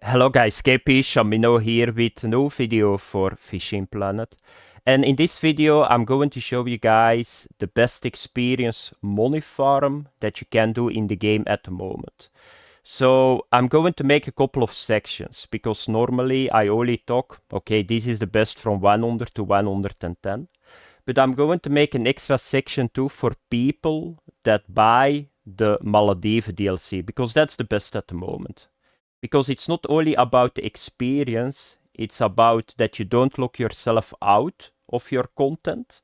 Hello guys, KP Chamaeleon here with a new video for Fishing Planet. And in this video I'm going to show you guys the best experience money farm that you can do in the game at the moment. So I'm going to make a couple of sections because normally I only talk, okay, this is the best from 100 to 110. But I'm going to make an extra section too for people that buy the Malediven DLC because that's the best at the moment. Because it's not only about the experience, it's about that you don't lock yourself out of your content,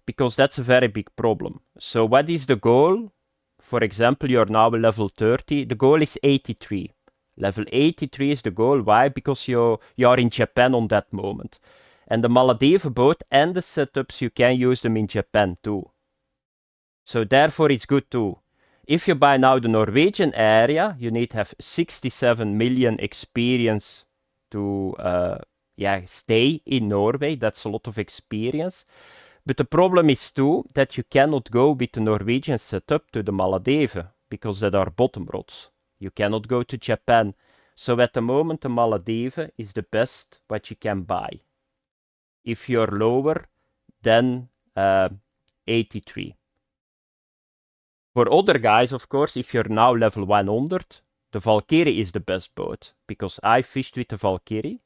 because that's a very big problem. So what is the goal? For example, you're now level 30, the goal is 83. Level 83 is the goal. Why? Because you are in Japan on that moment. And the Malediven boat and the setups, you can use them in Japan too. So therefore it's good too. If you buy now the Norwegian area, you need to have 67 million experience to stay in Norway. That's a lot of experience. But the problem is too that you cannot go with the Norwegian setup to the Malediven because that are bottom rods. You cannot go to Japan. So at the moment the Malediven is the best what you can buy. If you're lower than 83. For other guys, of course, if you're now level 100, the Valkyrie is the best boat, because I fished with the Valkyrie.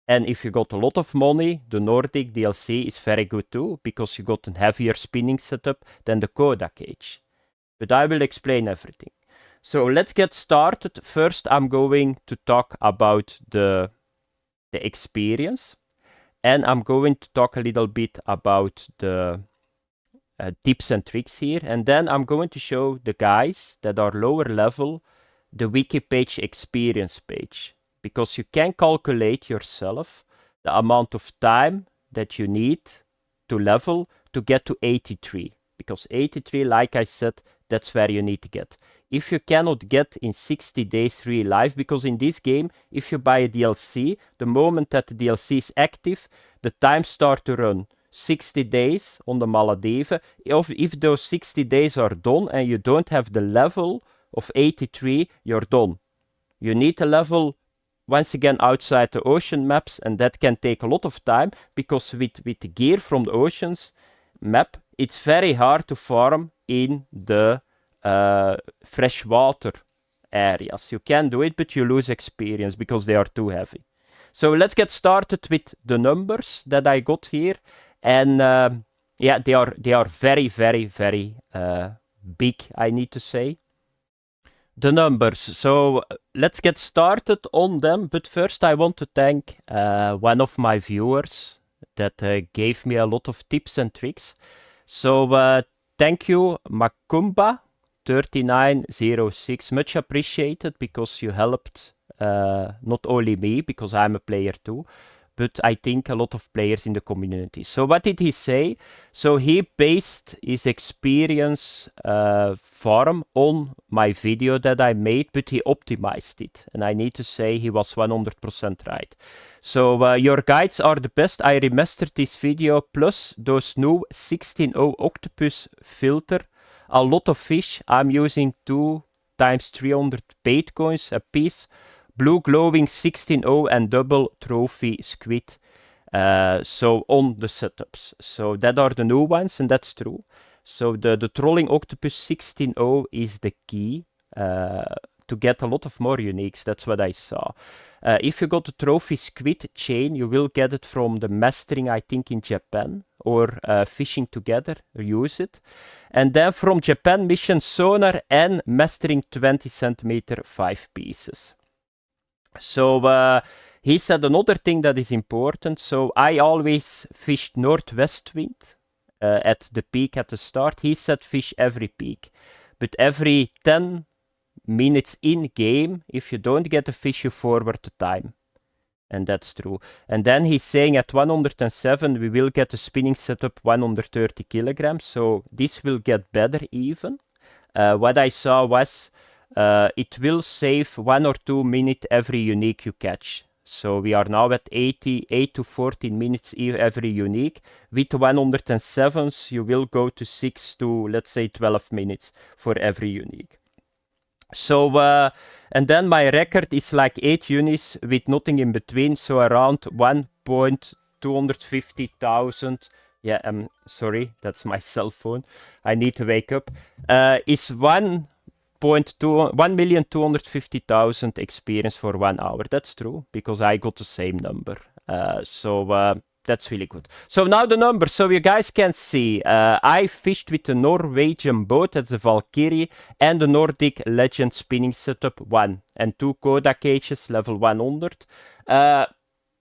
And if you got a lot of money, the Nordic DLC is very good too, because you got a heavier spinning setup than the Koda cage. But I will explain everything. So let's get started. First, I'm going to talk about the experience. And I'm going to talk a little bit about the tips and tricks here, and then I'm going to show the guys that are lower level the Wiki page experience page, because you can calculate yourself the amount of time that you need to level to get to 83, because 83, like I said, that's where you need to get. If you cannot get in 60 days real life, because in this game, if you buy a DLC, the moment that the DLC is active, the time starts to run. 60 days on the Malediven. If those 60 days are done and you don't have the level of 83, you're done. You need a level once again outside the ocean maps, and that can take a lot of time, because with the gear from the oceans map, it's very hard to farm in the freshwater areas. You can do it, but you lose experience because they are too heavy. So let's get started with the numbers that I got here. And they are very, very, very big, I need to say. The numbers. So let's get started on them. But first I want to thank one of my viewers that gave me a lot of tips and tricks. So thank you, Makumba3906. Much appreciated, because you helped not only me, because I'm a player too, but I think a lot of players in the community. So what did he say? So he based his experience farm on my video that I made, but he optimized it. And I need to say he was 100% right. So your guides are the best. I remastered this video, plus those new 16.0 octopus filter. A lot of fish. I'm using 2 times 300 bait coins a piece. Blue glowing 16.0 and double trophy squid. So on the setups. So that are the new ones, and that's true. So the trolling octopus 16.0 is the key to get a lot of more uniques. That's what I saw. If you got the trophy squid chain, you will get it from the mastering, I think, in Japan, or fishing together, use it. And then from Japan, mission sonar and mastering 20 centimeter 5 pieces. So he said another thing that is important. So I always fished northwest wind at the peak at the start. He said fish every peak, but every 10 minutes in game, if you don't get a fish, you forward the time. And that's true. And then he's saying at 107 we will get a spinning setup 130 kilograms. So this will get better even. What I saw was it will save 1 or 2 minutes every unique you catch. So we are now at 8 to 14 minutes every unique. With 107s, you will go to 6 to, let's say, 12 minutes for every unique. So, and then my record is like 8 unis with nothing in between, so around 1.250,000. Yeah, sorry, that's my cell phone. I need to wake up. Is 1,250,000 experience for 1 hour. That's true, because I got the same number. So that's really good. So now the numbers, so you guys can see, I fished with the Norwegian boat, that's the Valkyrie, and the Nordic Legend spinning setup 1, and 2 Koda cages, level 100.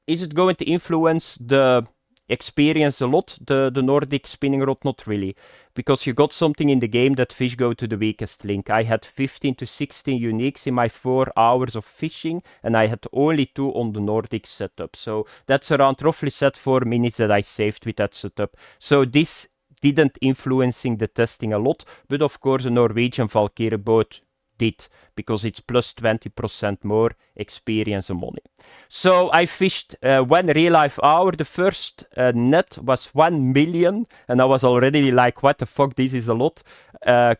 Is it going to influence the experience a lot, the Nordic spinning rod? Not really, because you got something in the game that fish go to the weakest link. I had 15 to 16 uniques in my 4 hours of fishing, and I had only 2 on the Nordic setup. So that's around roughly set 4 minutes that I saved with that setup. So this didn't influencing the testing a lot, but of course the Norwegian Valkyrie boat did, because it's plus 20% more experience and money. So I fished 1 real life hour. The first net was 1 million, and I was already like, what the fuck, this is a lot.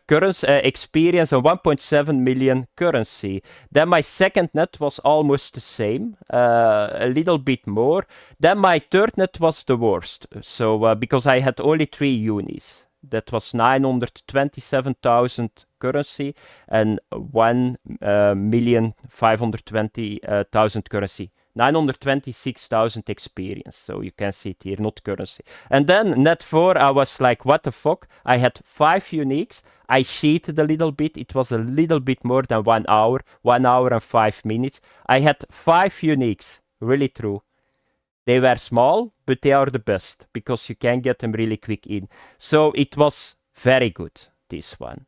Currency experience and 1.7 million currency. Then my second net was almost the same, a little bit more. Then my third net was the worst, so because I had only 3 unis. That was 927,000 currency and 1,520,000 currency. 926,000 experience, so you can see it here, not currency. And then net 4, I was like, what the fuck? I had 5 uniques. I cheated a little bit. It was a little bit more than 1 hour, 1 hour and 5 minutes. I had 5 uniques, really true. They were small, but they are the best, because you can get them really quick in. So it was very good, this one.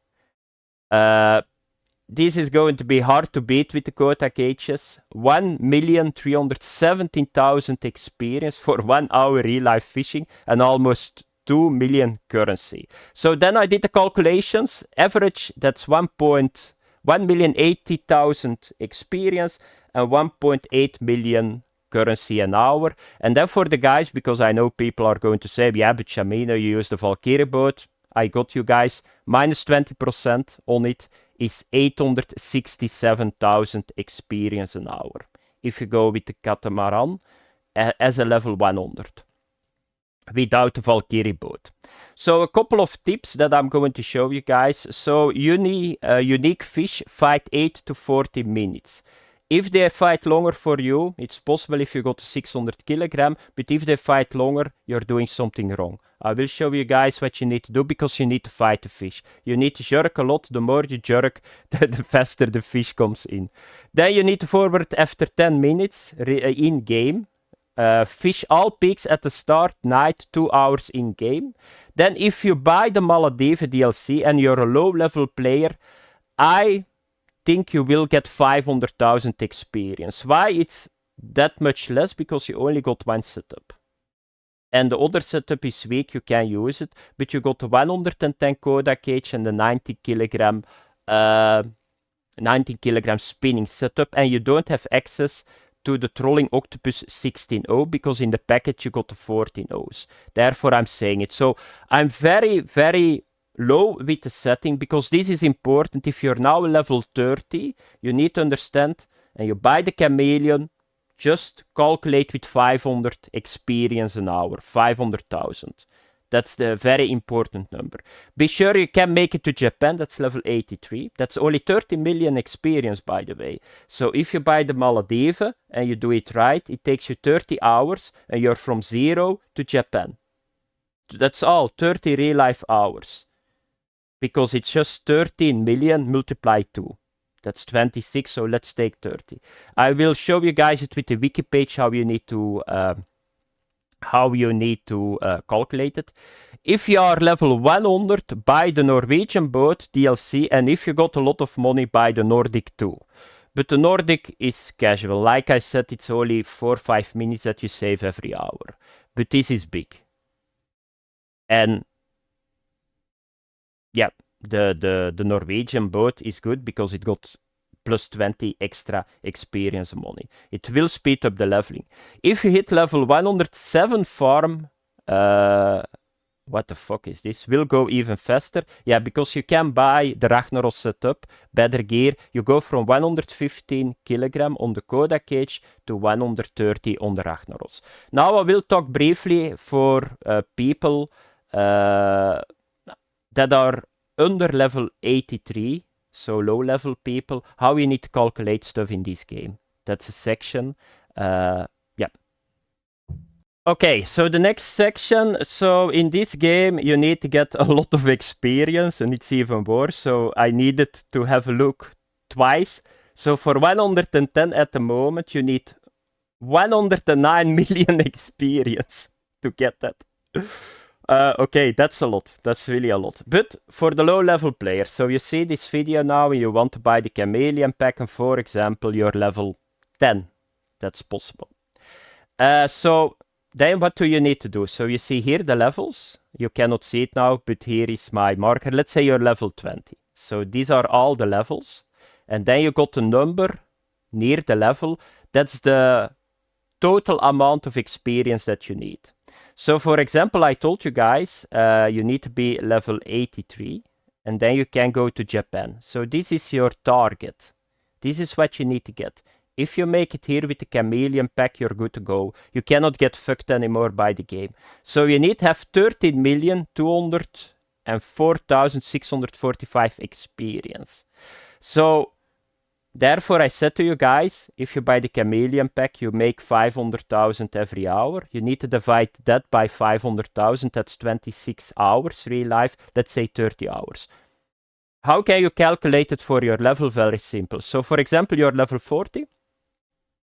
This is going to be hard to beat with the quota cages. 1,317,000 experience for 1 hour real life fishing and almost 2 million currency. So then I did the calculations. Average, that's 1,080,000 experience and 1.8 million currency an hour. And then for the guys, because I know people are going to say, yeah, but Chamaeleon, you use the Valkyrie boat. I got you guys minus 20% on it is 867,000 experience an hour. If you go with the catamaran as a level 100 without the Valkyrie boat. So a couple of tips that I'm going to show you guys. So unique fish fight 8 to 40 minutes. If they fight longer for you, it's possible if you got 600 kilogram, but if they fight longer, you're doing something wrong. I will show you guys what you need to do, because you need to fight the fish. You need to jerk a lot. The more you jerk, the faster the fish comes in. Then you need to forward after 10 minutes in game. Fish all peaks at the start, night, 2 hours in game. Then if you buy the Malediven DLC and you're a low level player, I think you will get 500,000 experience. Why it's that much less? Because you only got 1 setup. And the other setup is weak, you can use it, but you got the 110 Koda cage and the 90 kilogram spinning setup, and you don't have access to the Trolling Octopus 16.0, because in the package you got the 14.0s. Therefore I'm saying it. So I'm very, very low with the setting, because this is important. If you're now level 30, you need to understand, and you buy the Chamaeleon, just calculate with 500 experience an hour, 500,000. That's the very important number. Be sure you can make it to Japan, that's level 83. That's only 30 million experience, by the way. So if you buy the Malediven and you do it right, it takes you 30 hours and you're from 0 to Japan. That's all, 30 real life hours. Because it's just 13 million multiplied 2. That's 26, so let's take 30. I will show you guys it with the wiki page how you need to calculate it. If you are level 100, buy the Norwegian boat DLC, and if you got a lot of money, buy the Nordic too. But the Nordic is casual. Like I said, it's only 4 or 5 minutes that you save every hour. But this is big. And yeah, the Norwegian boat is good because it got plus 20 extra experience money. It will speed up the leveling. If you hit level 107 farm, what the fuck is this? Will go even faster. Yeah, because you can buy the Ragnaros setup, better gear. You go from 115 kilogram on the Koda cage to 130 on the Ragnaros. Now I will talk briefly for people that are under level 83, so low level people, how you need to calculate stuff in this game. That's a section. Yeah. Okay, so the next section. So in this game, you need to get a lot of experience, and it's even worse. So I needed to have a look twice. So for 110 at the moment, you need 109 million experience to get that. Okay, that's a lot. That's really a lot. But for the low-level players, so you see this video now and you want to buy the Chamaeleon pack, and for example, you're level 10. That's possible. So then what do you need to do? So you see here the levels. You cannot see it now, but here is my marker. Let's say you're level 20. So these are all the levels. And then you got a number near the level. That's the total amount of experience that you need. So for example, I told you guys, you need to be level 83. And then you can go to Japan. So this is your target. This is what you need to get. If you make it here with the Chamaeleon pack, you're good to go. You cannot get fucked anymore by the game. So you need to have 13,204,645 experience. So therefore I said to you guys, if you buy the Chamaeleon pack, you make 500,000 every hour. You need to divide that by 500,000. That's 26 hours real life. Let's say 30 hours. How can you calculate it for your level? Very simple. So for example, you're level 40.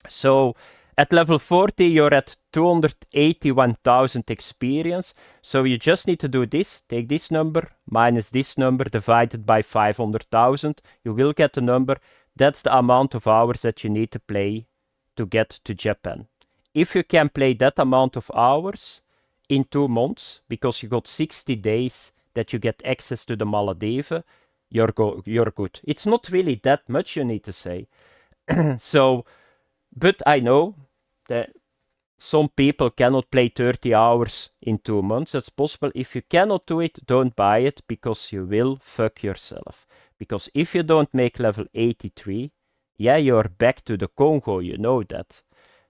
So at level 40, you're at 281,000 experience. So you just need to do this. Take this number minus this number divided by 500,000. You will get the number. That's the amount of hours that you need to play to get to Japan. If you can play that amount of hours in 2 months, because you got 60 days that you get access to the Maldives, you're good. It's not really that much, you need to say. So, but I know that some people cannot play 30 hours in 2 months. That's possible. If you cannot do it, don't buy it, because you will fuck yourself. Because if you don't make level 83, yeah, you're back to the Congo, you know that.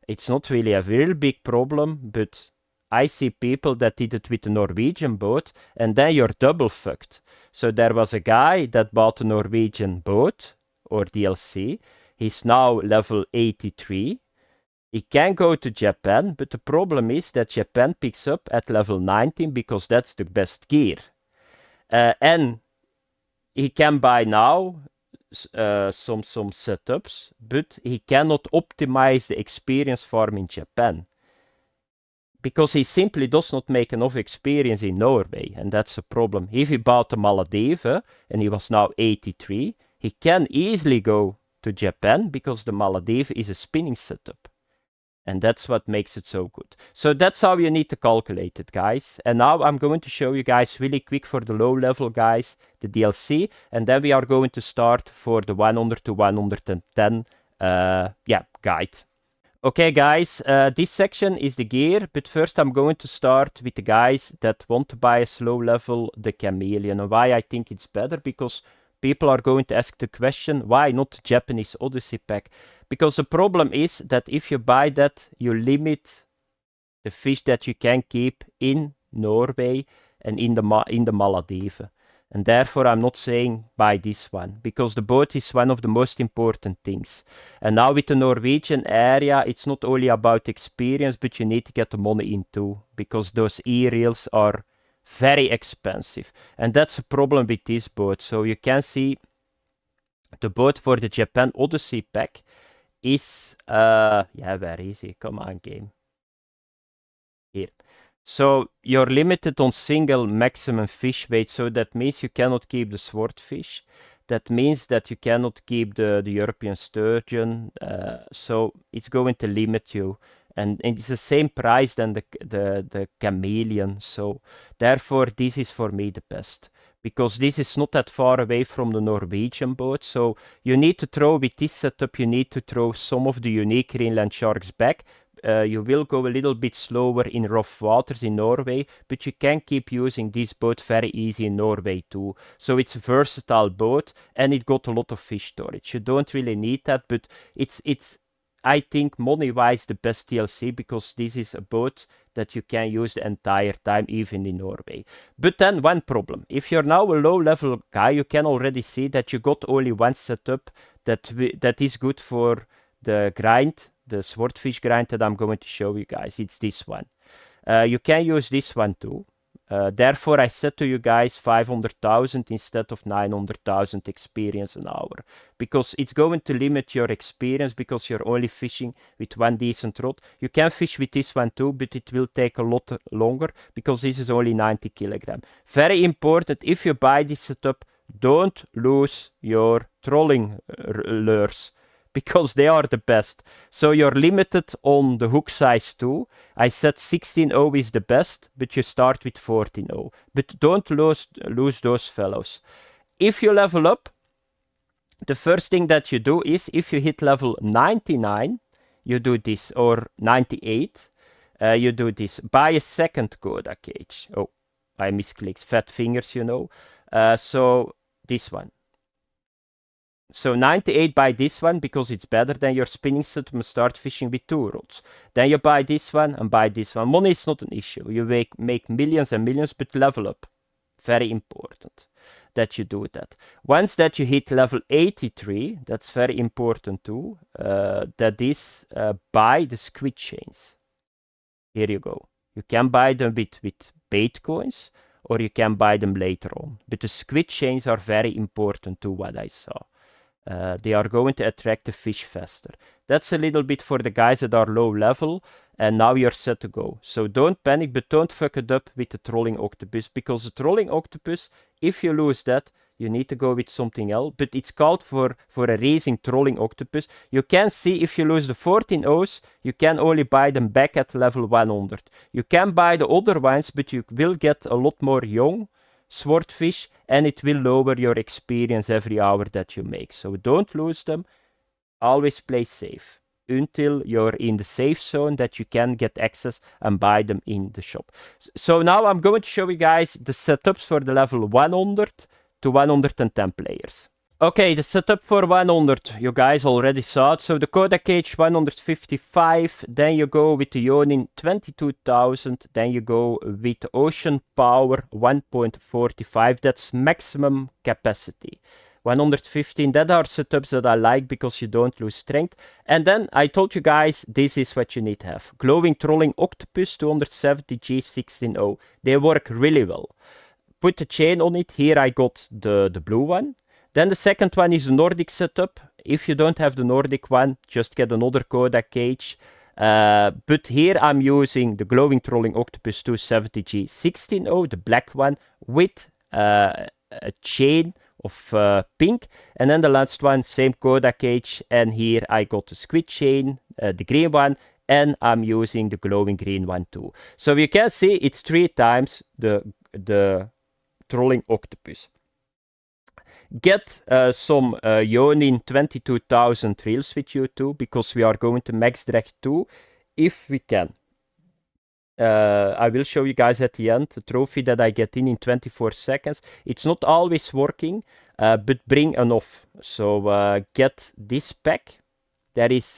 It's not really a real big problem, but I see people that did it with the Norwegian boat, and then you're double fucked. So there was a guy that bought a Norwegian boat, or DLC. He's now level 83. He can go to Japan, but the problem is that Japan picks up at level 19, because that's the best gear. And he can buy now some setups, but he cannot optimize the experience farm in Japan, because he simply does not make enough experience in Norway, and that's a problem. If he bought the Maldives and he was now 83, he can easily go to Japan, because the Maldives is a spinning setup. And that's what makes it so good. So that's how you need to calculate it, guys. And now I'm going to show you guys really quick for the low level guys, the DLC. And then we are going to start for the 100 to 110 guide. Okay, guys, this section is the gear. But first I'm going to start with the guys that want to buy a slow level, the Chamaeleon. And why I think it's better, because people are going to ask the question, why not the Japanese Odyssey pack? Because the problem is that if you buy that, you limit the fish that you can keep in Norway and in the Maldives. And therefore I'm not saying buy this one, because the boat is one of the most important things. And now with the Norwegian area, it's not only about experience, but you need to get the money in too, because those e-reels are very expensive. And that's a problem with this boat. So you can see the boat for the Japan Odyssey pack is, where is he? Come on, game. Here. So you're limited on single maximum fish weight. So that means you cannot keep the Swordfish. That means that you cannot keep the European sturgeon. So it's going to limit you. And it's the same price than the Chamaeleon. So therefore, this is for me the best. Because this is not that far away from the Norwegian boat. So you need to throw, with this setup, you need to throw some of the unique Greenland sharks back. you will go a little bit slower in rough waters in Norway, but you can keep using this boat very easy in Norway too. So it's a versatile boat, and it got a lot of fish storage. You don't really need that, but it's I think money-wise the best TLC, because this is a boat that you can use the entire time, even in Norway. But then one problem. If you're now a low-level guy, you can already see that you got only one setup that is good for the grind, the swordfish grind that I'm going to show you guys. It's this one. You can use this one too. Therefore, I said to you guys 500,000 instead of 900,000 experience an hour, because it's going to limit your experience because you're only fishing with one decent rod. You can fish with this one too, but it will take a lot longer because this is only 90 kilogram. Very important, if you buy this setup, don't lose your trolling lures, because they are the best. So you're limited on the hook size too. I said 16.0 is the best, but you start with 14.0. But don't lose those fellows. If you level up, the first thing that you do is, if you hit level 99, you do this, or 98, you do this. Buy a second Koda cage. Oh, I misclicked. Fat fingers, you know. So this one. So 98, buy this one because it's better than your spinning set and start fishing with 2 rods. Then you buy this one and buy this one. Money is not an issue. You make millions and millions, but level up. Very important that you do that. Once that you hit level 83, that's very important too. That is, buy the squid chains. Here you go. You can buy them with bait coins, or you can buy them later on. But the squid chains are very important too, what I saw. They are going to attract the fish faster. That's a little bit for the guys that are low level, and now you're set to go. So don't panic, but don't fuck it up with the trolling octopus, because the trolling octopus, if you lose that, you need to go with something else. But it's called for a racing trolling octopus. You can see if you lose the 14 O's, you can only buy them back at level 100. You can buy the other ones, but you will get a lot more young swordfish, and it will lower your experience every hour that you make. So don't lose them. Always play safe until you're in the safe zone that you can get access and buy them in the shop. So now I'm going to show you guys the setups for the level 100 to 110 players. Okay, the setup for 100, you guys already saw it. So the Koda cage 155, then you go with the Yonin 22,000, then you go with the Ocean Power 1.45, that's maximum capacity. 115, that are setups that I like because you don't lose strength. And then I told you guys, this is what you need to have. Glowing Trolling Octopus 270G 16.0, they work really well. Put the chain on it, here I got the blue one. Then the second one is the Nordic setup. If you don't have the Nordic one, just get another Koda cage. But here I'm using the Glowing Trolling Octopus 270G 16.0, the black one, with a chain of pink. And then the last one, same Koda cage. And here I got the squid chain, the green one. And I'm using the glowing green one too. So you can see it's 3 times the Trolling Octopus. Get some Yonin 22,000 reels with you too, because we are going to max drag 2 if we can. I will show you guys at the end the trophy that I get in 24 seconds. It's not always working, but bring enough. So get this pack.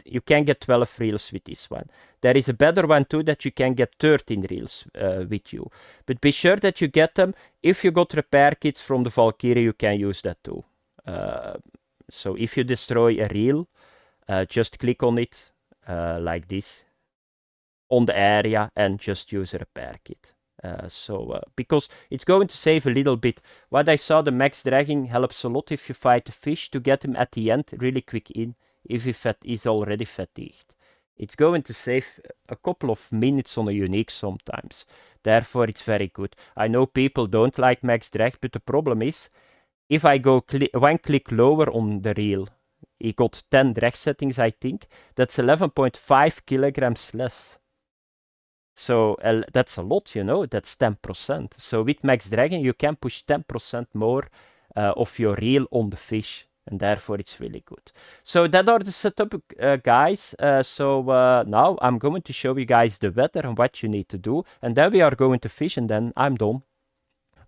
You can get 12 reels with this one. There is a better one too that you can get 13 reels with you. But be sure that you get them. If you got repair kits from the Valkyrie, you can use that too. So if you destroy a reel, just click on it like this on the area and just use a repair kit. Because it's going to save a little bit. What I saw, the max dragging helps a lot if you fight the fish to get him at the end really quick in. If he is already fatigued. It's going to save a couple of minutes on a unique sometimes. Therefore, it's very good. I know people don't like max drag, but the problem is, if I go one click lower on the reel, he got 10 drag settings, I think. That's 11.5 kilograms less. So that's a lot, you know, that's 10%. So with max dragging, you can push 10% more of your reel on the fish. and therefore it's really good. So that are the setup, guys. Now I'm going to show you guys the weather and what you need to do, and then we are going to fish, and then I'm done.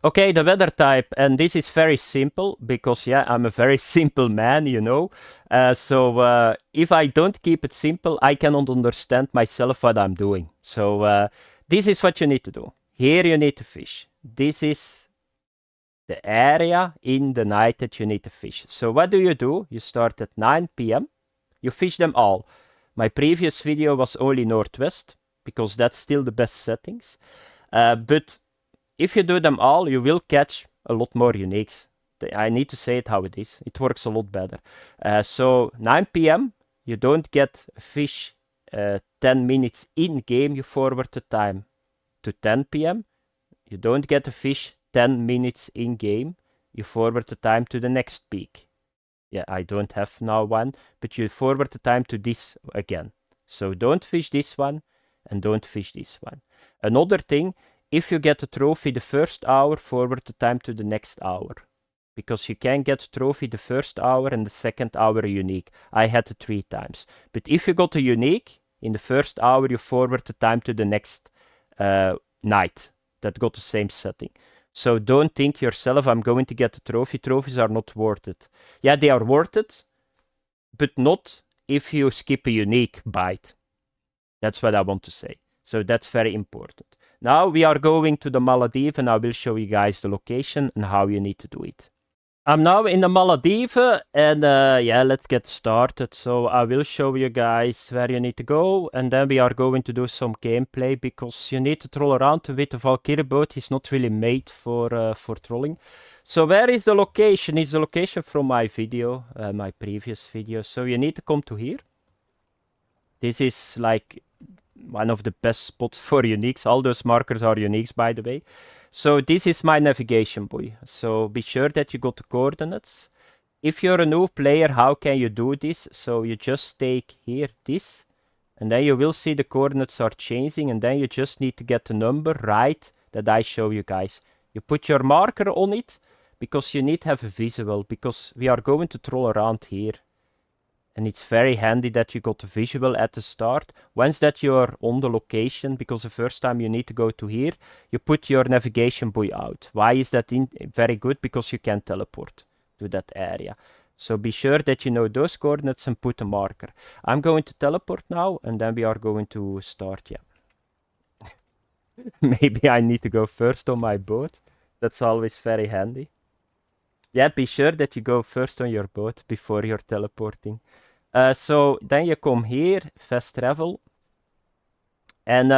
Okay, the weather type, and this is very simple because, yeah, I'm a very simple man, you know. If I don't keep it simple, I cannot understand myself what I'm doing. So this is what you need to do. Here you need to fish. This is the area in the night that you need to fish. So what do? You start at 9 p.m. You fish them all. My previous video was only northwest because that's still the best settings. But if you do them all, you will catch a lot more uniques. I need to say it how it is. It works a lot better. So 9 p.m. you don't get a fish 10 minutes in-game. You forward the time to 10 p.m. You don't get a fish 10 minutes in-game. You forward the time to the next peak. Yeah, I don't have now one, but you forward the time to this again. So don't fish this one and don't fish this one. Another thing, if you get a trophy the first hour, forward the time to the next hour. Because you can get a trophy the first hour and the second hour unique. I had it 3 times. But if you got a unique, in the first hour you forward the time to the next night. That got the same setting. So don't think yourself, I'm going to get a trophy. Trophies are not worth it. Yeah, they are worth it, but not if you skip a unique bite. That's what I want to say. So that's very important. Now we are going to the Maldives, and I will show you guys the location and how you need to do it. I'm now in the Maldives, and yeah, let's get started. So I will show you guys where you need to go, and then we are going to do some gameplay, because you need to troll around with the Valkyrie boat. He's not really made for trolling. So where is the location? It's the location from my video, my previous video. So you need to come to here. This is like one of the best spots for uniques. All those markers are uniques, by the way. So this is my navigation buoy. So be sure that you got the coordinates. If you're a new player, how can you do this? So you just take here this, and then you will see the coordinates are changing, and then you just need to get the number right that I show you guys. You put your marker on it, because you need to have a visual, because we are going to troll around here. And it's very handy that you got a visual at the start. Once that you're on the location, because the first time you need to go to here, you put your navigation buoy out. Why is that very good? Because you can teleport to that area. So be sure that you know those coordinates and put a marker. I'm going to teleport now, and then we are going to start, yeah. Maybe I need to go first on my boat. That's always very handy. Yeah, be sure that you go first on your boat before you're teleporting. So then you come here, fast travel. And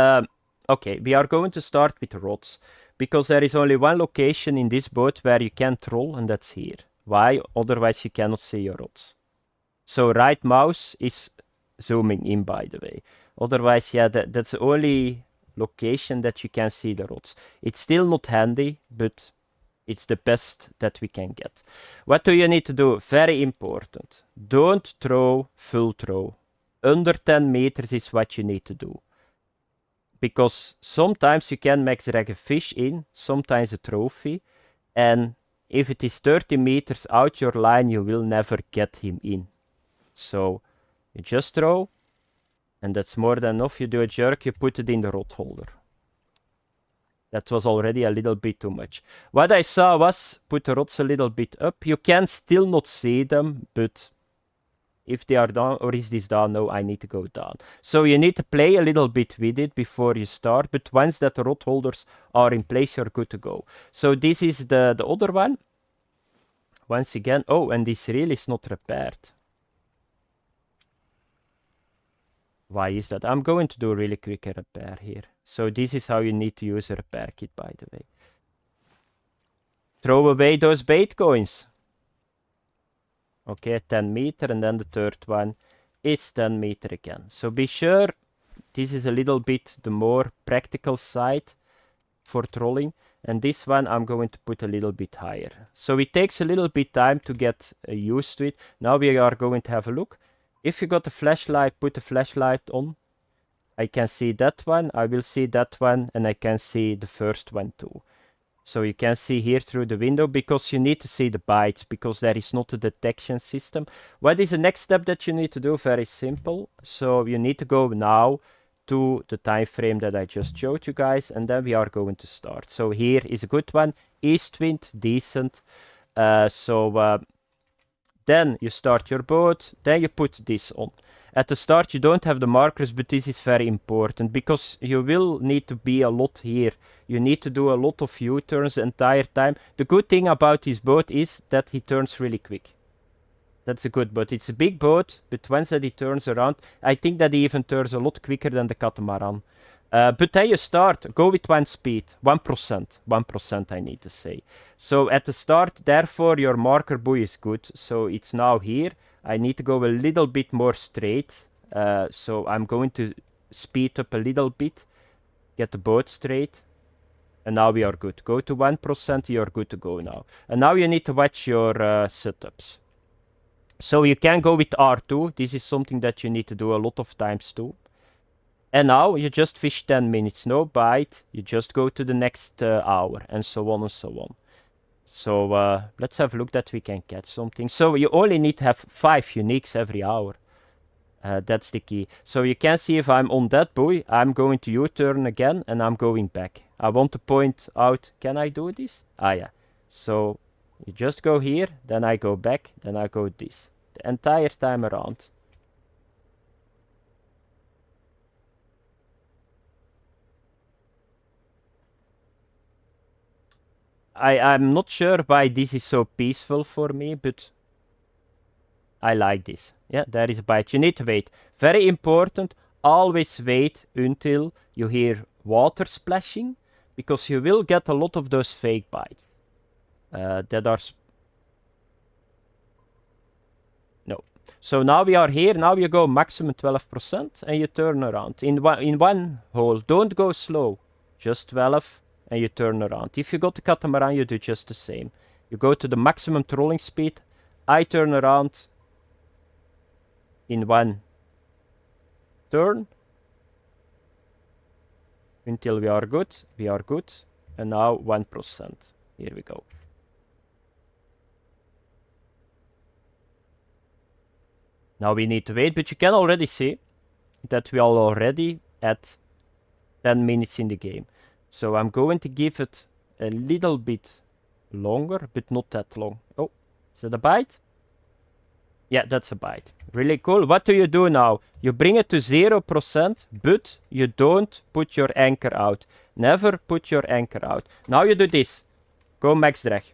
okay, we are going to start with rods, because there is only one location in this boat where you can troll, and that's here. Why? Otherwise you cannot see your rods. So right mouse is zooming in, by the way. Otherwise, yeah, that's the only location that you can see the rods. It's still not handy, but it's the best that we can get. What do you need to do? Very important. Don't throw full throw. Under 10 meters is what you need to do. Because sometimes you can max drag a fish in, sometimes a trophy. And if it is 30 meters out your line, you will never get him in. So you just throw, and that's more than enough. You do a jerk, you put it in the rod holder. That was already a little bit too much. What I saw was put the rods a little bit up. You can still not see them, but if they are down, or is this down? No, I need to go down. So you need to play a little bit with it before you start, but once that the rod holders are in place, you're good to go. So this is the other one. Once again, oh, and this reel is not repaired. Why is that? I'm going to do a really quick repair here. So this is how you need to use a repair kit, by the way. Throw away those bait coins. Okay, 10 meter, and then the third one is 10 meter again. So be sure, this is a little bit the more practical side for trolling. And this one I'm going to put a little bit higher. So it takes a little bit time to get used to it. Now we are going to have a look. If you got a flashlight, put the flashlight on. I can see that one, I will see that one, and I can see the first one too. So you can see here through the window, because you need to see the bites, because there is not a detection system. What is the next step that you need to do? Very simple. So you need to go now to the time frame that I just showed you guys, and then we are going to start. So here is a good one. East wind, decent. Then you start your boat, then you put this on. At the start you don't have the markers, but this is very important, because you will need to be a lot here. You need to do a lot of U-turns the entire time. The good thing about this boat is that he turns really quick. That's a good boat. It's a big boat, but once that he turns around, I think that he even turns a lot quicker than the catamaran. But then you start, go with 1 speed, 1%, 1% I need to say. So at the start, therefore, your marker buoy is good. So it's now here. I need to go a little bit more straight. So I'm going to speed up a little bit, get the boat straight. And now we are good. Go to 1%, you're good to go now. And now you need to watch your setups. So you can go with R2. This is something that you need to do a lot of times too. And now you just fish 10 minutes, no bite. You just go to the next hour, and so on and so on. So let's have a look that we can catch something. So you only need to have 5 uniques every hour. That's the key. So you can see if I'm on that buoy, I'm going to U-turn again, and I'm going back. I want to point out, can I do this? Ah, yeah. So you just go here, then I go back, then I go this. The entire time around. I'm not sure why this is so peaceful for me, but I like this. Yeah, there is a bite. You need to wait. Very important, always wait until you hear water splashing, because you will get a lot of those fake bites. That are... No. So now we are here. Now you go maximum 12% and you turn around. In one hole. Don't go slow. Just 12. And you turn around. If you got the catamaran, you do just the same. You go to the maximum trolling speed. I turn around in 1 turn until we are good. We are good. And now 1%. Here we go. Now we need to wait, but you can already see that we are already at 10 minutes in the game. So I'm going to give it a little bit longer, but not that long. Oh, is that a bite? Yeah, that's a bite. Really cool. What do you do now? You bring it to 0%, but you don't put your anchor out. Never put your anchor out. Now you do this. Go max drag.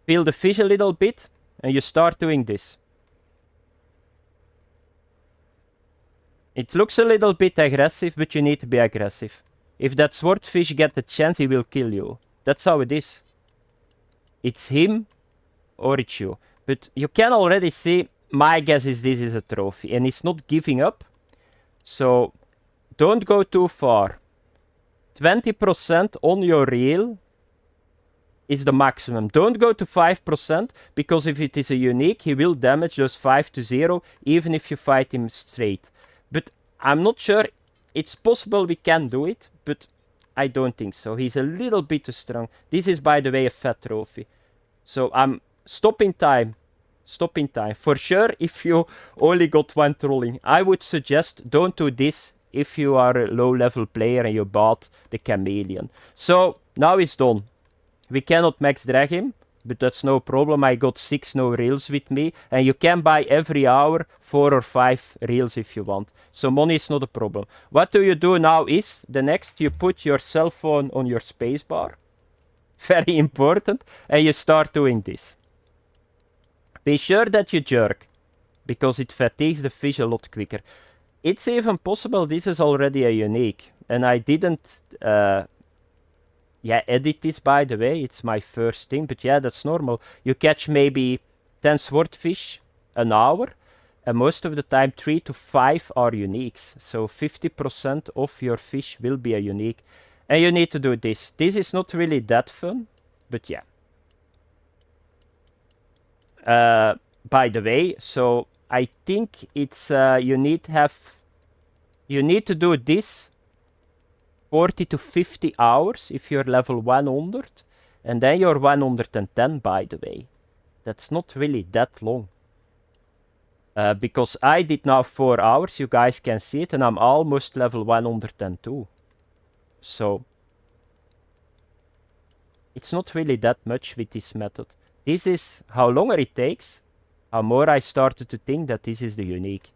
Feel the fish a little bit, and you start doing this. It looks a little bit aggressive, but you need to be aggressive. If that swordfish gets the chance, he will kill you. That's how it is. It's him or it's you. But you can already see, my guess is this is a trophy. And he's not giving up. So don't go too far. 20% on your reel is the maximum. Don't go to 5%, because if it is a unique, he will damage those 5 to 0, even if you fight him straight. But I'm not sure. It's possible we can do it, but I don't think so. He's a little bit too strong. This is, by the way, a fat trophy. So I'm stopping time. Stopping time. For sure, if you only got 1 trolling, I would suggest don't do this if you are a low-level player and you bought the Chamaeleon. So now it's done. We cannot max drag him, but that's no problem. I got 6 no reels with me, and you can buy every hour 4 or 5 reels if you want. So money is not a problem. What do you do now is, the next you put your cell phone on your spacebar. Very important. And you start doing this. Be sure that you jerk, because it fatigues the fish a lot quicker. It's even possible this is already a unique, and I didn't edit this, by the way. It's my first thing, but yeah, that's normal. You catch maybe 10 swordfish an hour, and most of the time 3 to 5 are uniques. So 50% of your fish will be a unique. And you need to do this. This is not really that fun, but yeah. By the way, so I think it's you need to do this 40 to 50 hours if you're level 100. And then you're 110, by the way. That's not really that long. Because I did now 4 hours, you guys can see it, and I'm almost level 102. So, it's not really that much with this method. This is how longer it takes, how more I started to think that this is the unique.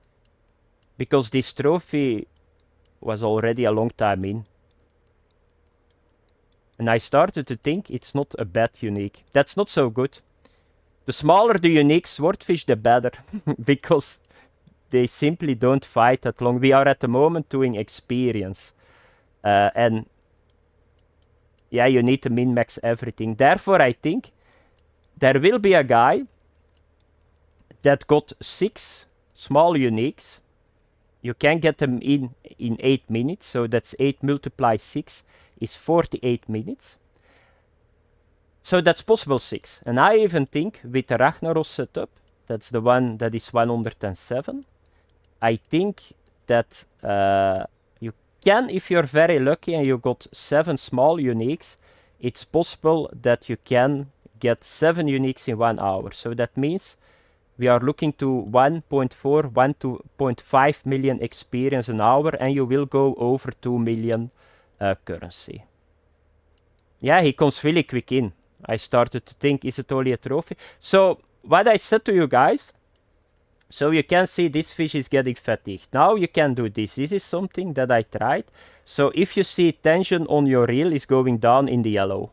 Because this trophy was already a long time in. And I started to think it's not a bad unique. That's not so good. The smaller the unique swordfish, the better. Because they simply don't fight that long. We are at the moment doing experience. And yeah, you need to min-max everything. Therefore, I think there will be a guy that got 6 small uniques. You can get them in 8 minutes. So that's 8 multiplied 6 is 48 minutes. So that's possible 6. And I even think with the Ragnaros setup, that's the one that is 107, I think that you can, if you're very lucky and you got 7 small uniques, it's possible that you can get 7 uniques in 1 hour. So that means we are looking to 1.4, 1.5 million experience an hour, and you will go over 2 million currency. Yeah, he comes really quick in. I started to think, is it only a trophy? So, what I said to you guys, so you can see this fish is getting fatigued. Now you can do this. This is something that I tried. So, if you see tension on your reel is going down in the yellow.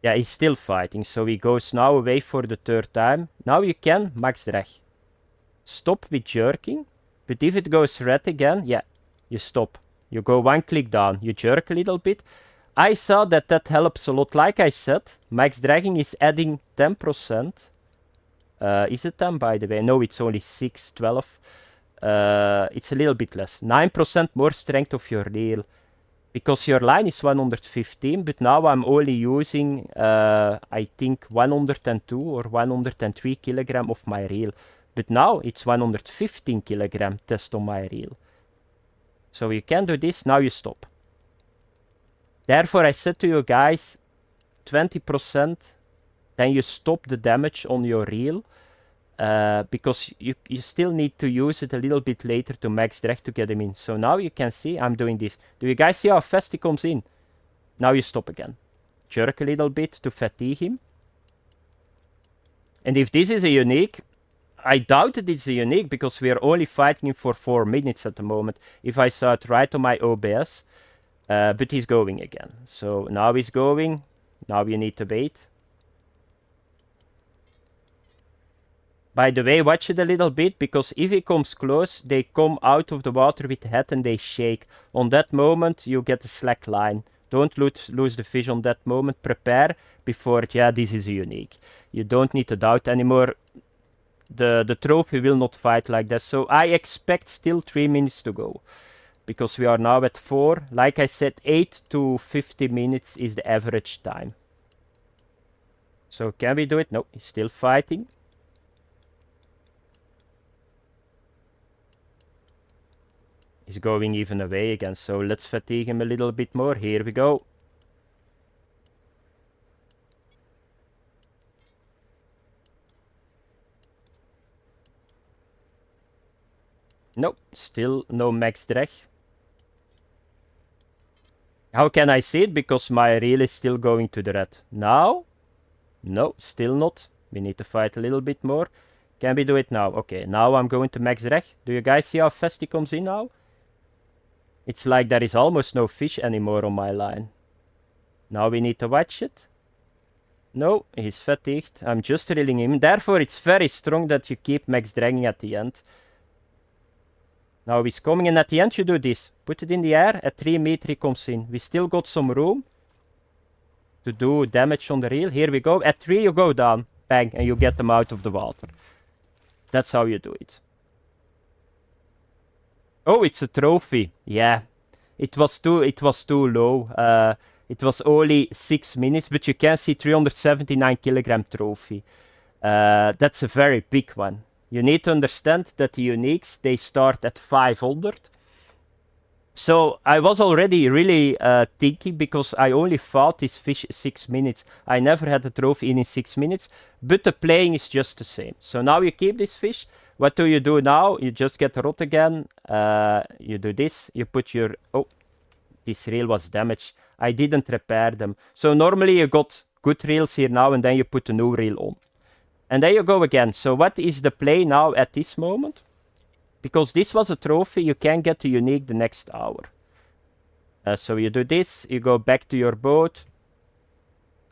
Yeah, he's still fighting. So, he goes now away for the 3rd time. Now you can max drag. Stop with jerking. But if it goes red again, yeah, you stop. You go 1 click down. You jerk a little bit. I saw that that helps a lot. Like I said, max dragging is adding 10%. Is it 10 by the way? No, it's only 6, 12. It's a little bit less. 9% more strength of your reel. Because your line is 115, but now I'm only using, I think, 102 or 103 kilogram of my reel. But now it's 115 kilogram test on my reel. So you can do this, now you stop. Therefore, I said to you guys, 20%, then you stop the damage on your reel. Because you still need to use it a little bit later to max drag to get him in. So now you can see I'm doing this. Do you guys see how fast he comes in? Now you stop again. Jerk a little bit to fatigue him. And if this is a unique, I doubt that it's a unique because we are only fighting him for 4 minutes at the moment. If I saw it right on my OBS. But he's going again. So now he's going. Now you need to wait. By the way, watch it a little bit, because if he comes close, they come out of the water with the head and they shake. On that moment, you get a slack line. Don't lose the fish on that moment. Prepare before, yeah, this is a unique. You don't need to doubt anymore. The trophy will not fight like that. So I expect still 3 minutes to go. Because we are now at 4. Like I said, 8 to 50 minutes is the average time. So can we do it? No, he's still fighting. He's going even away again. So let's fatigue him a little bit more. Here we go. Nope, still no max drag. How can I see it? Because my reel is still going to the red. Now? No, still not. We need to fight a little bit more. Can we do it now? Okay, now I'm going to max drag. Do you guys see how fast he comes in now? It's like there is almost no fish anymore on my line. Now we need to watch it. No, he's fatigued. I'm just reeling him. Therefore, it's very strong that you keep max dragging at the end. Now he's coming, and at the end you do this. Put it in the air, at 3 meters he comes in. We still got some room to do damage on the reel. Here we go. At 3 you go down. Bang, and you get them out of the water. That's how you do it. Oh, it's a trophy. Yeah. It was too low. It was only 6 minutes, but you can see 379 kilogram trophy. That's a very big one. You need to understand that the uniques, they start at 500. So I was already really thinking, because I only fought this fish 6 minutes. I never had a trophy in 6 minutes, but the playing is just the same. So now you keep this fish. What do you do now? You just get the rod again. You do this. You put your... Oh, this reel was damaged. I didn't repair them. So normally you got good reels here now, and then you put a new reel on. And there you go again. So what is the play now at this moment? Because this was a trophy, you can get the unique the next hour. So you do this, you go back to your boat.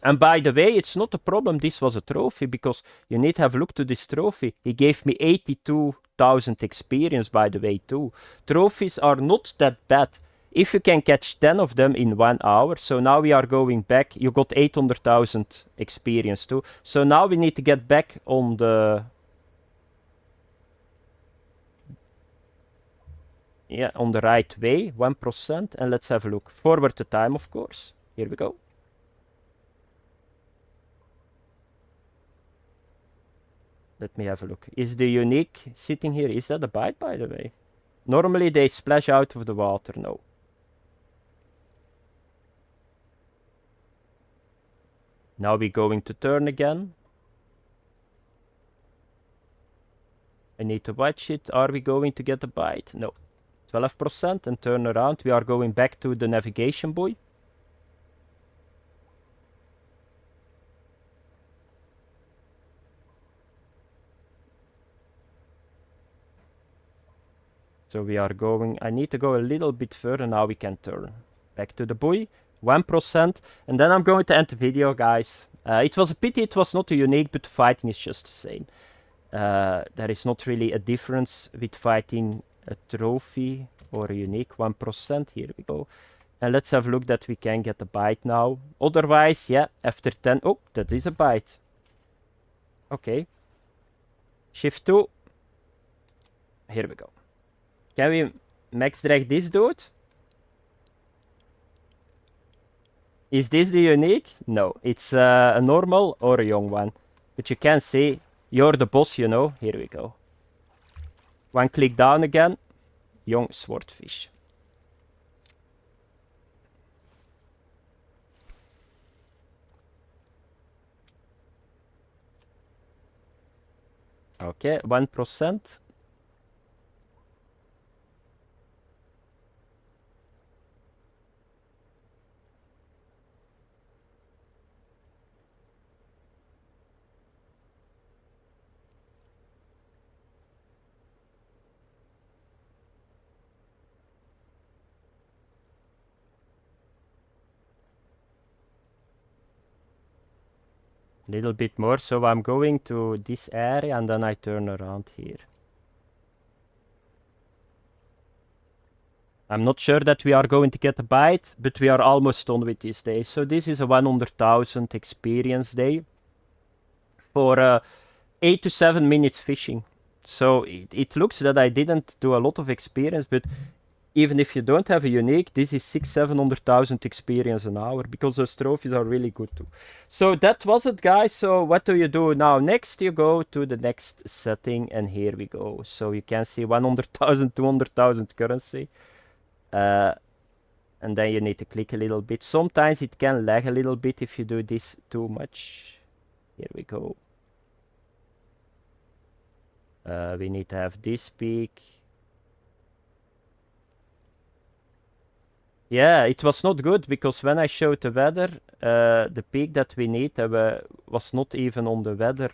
And by the way, it's not a problem this was a trophy, because you need to have a look to this trophy. He gave me 82,000 experience, by the way, too. Trophies are not that bad. If you can catch 10 of them in 1 hour, so now we are going back. You got 800,000 experience too. So now we need to get back on the... Yeah, on the right way, 1%, and let's have a look. Forward the time, of course. Here we go. Let me have a look. Is the unique sitting here? Is that a bite, by the way? Normally they splash out of the water. No. Now we're going to turn again. I need to watch it. Are we going to get a bite? No. 12% and turn around. We are going back to the navigation buoy. So we are going... I need to go a little bit further. Now we can turn back to the buoy. 1%. And then I'm going to end the video, guys. It was a pity it was not a unique, but the fighting is just the same. There is not really a difference with fighting a trophy or a unique. 1%. Here we go. And let's have a look that we can get a bite now. Otherwise, yeah, after 10... Oh, that is a bite. Okay. Shift 2. Here we go. Can we max drag this dude? Is this the unique? No, it's a normal or a young one. But you can see, you're the boss, you know. Here we go. One click down again. Young swordfish. Okay, 1%. Little bit more, so I'm going to this area and then I turn around here. I'm not sure that we are going to get a bite, but we are almost done with this day. So this is a 100,000 experience day for 8 to 7 minutes fishing. So it looks that I didn't do a lot of experience, but even if you don't have a unique, this is 600,000-700,000 experience an hour, because those trophies are really good too. So that was it, guys. So what do you do now? Next, you go to the next setting, and here we go. So you can see 100,000, 200,000 currency. And then you need to click a little bit. Sometimes it can lag a little bit if you do this too much. Here we go. We need to have this peak. Yeah, it was not good, because when I showed the weather, the peak that we need was not even on the weather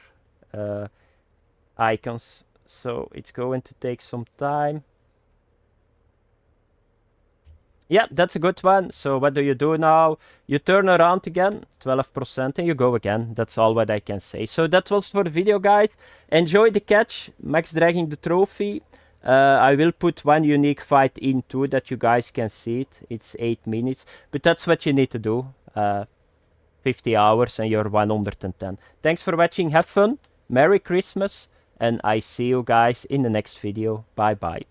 icons. So it's going to take some time. Yeah, that's a good one. So what do you do now? You turn around again, 12%, and you go again. That's all what I can say. So that was for the video, guys. Enjoy the catch, max dragging the trophy. I will put one unique fight in too, that you guys can see it. It's 8 minutes, but that's what you need to do. 50 hours and you're 110. Thanks for watching. Have fun. Merry Christmas. And I see you guys in the next video. Bye bye.